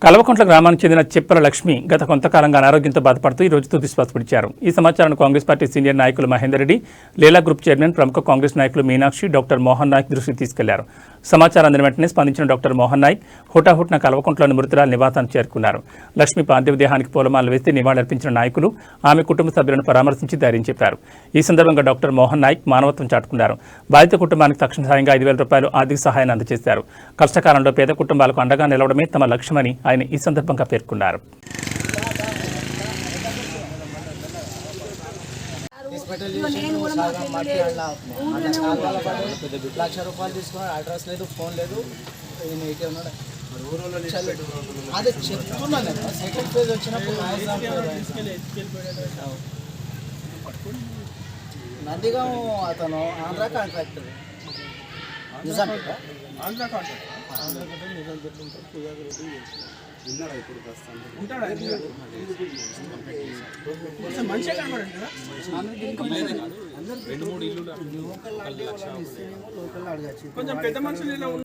కల్వకుంట్ల గ్రామానికి చెందిన చిప్పల లక్ష్మి గత కొంతకాలంగా అనారోగ్యంతో బాధపడుతూ ఈ రోజు తుది శ్వాస విడిచారు. ఈ సమాచారాన్ని కాంగ్రెస్ పార్టీ సీనియర్ నాయకులు మహేందర్ రెడ్డి, లీలా గ్రూప్ చైర్మన్ ప్రముఖ కాంగ్రెస్ నాయకులు మీనాక్షి, డాక్టర్ మోహన్ నాయక్ దృష్టికి తీసుకెళ్లారు. సమాచారం అందిన వెంటనే స్పందించిన డాక్టర్ మోహన్ నాయక్ హుటాహుట్న కల్వకుంట్లోని మృతురాలి నివాసానికి చేరుకున్నారు. లక్ష్మి పార్థివ దేహానికి పూలమాలలు వేసి నివాళులర్పించిన నాయకులు ఆమె కుటుంబ సభ్యులను పరామర్శించి ధైర్యం చెప్పారు. ఈ సందర్భంగా డాక్టర్ మోహన్ నాయక్ మానవత్వం చాటుకున్నారు. బాధిత కుటుంబానికి తక్షణ సాయంగా 5,000 రూపాయలు ఆర్థిక సహాయాన్ని అందజేశారు. కష్టకాలంలో పేద కుటుంబాలకు అండగా నిలవడమే తమ లక్ష్యమని ఆయన ఈ సందర్భంగా పేర్కొన్నారు. ₹1,00,000 తీసుకున్నాడు. అడ్రస్ లేదు, ఫోన్ లేదు. అదే చెప్తున్నాను, సెకండ్ ఫేజ్ వచ్చినప్పుడు నందిగాం అతను ఆంధ్ర కాంట్రాక్టర్. నిజాం కొంచెం పెద్ద మనుషులు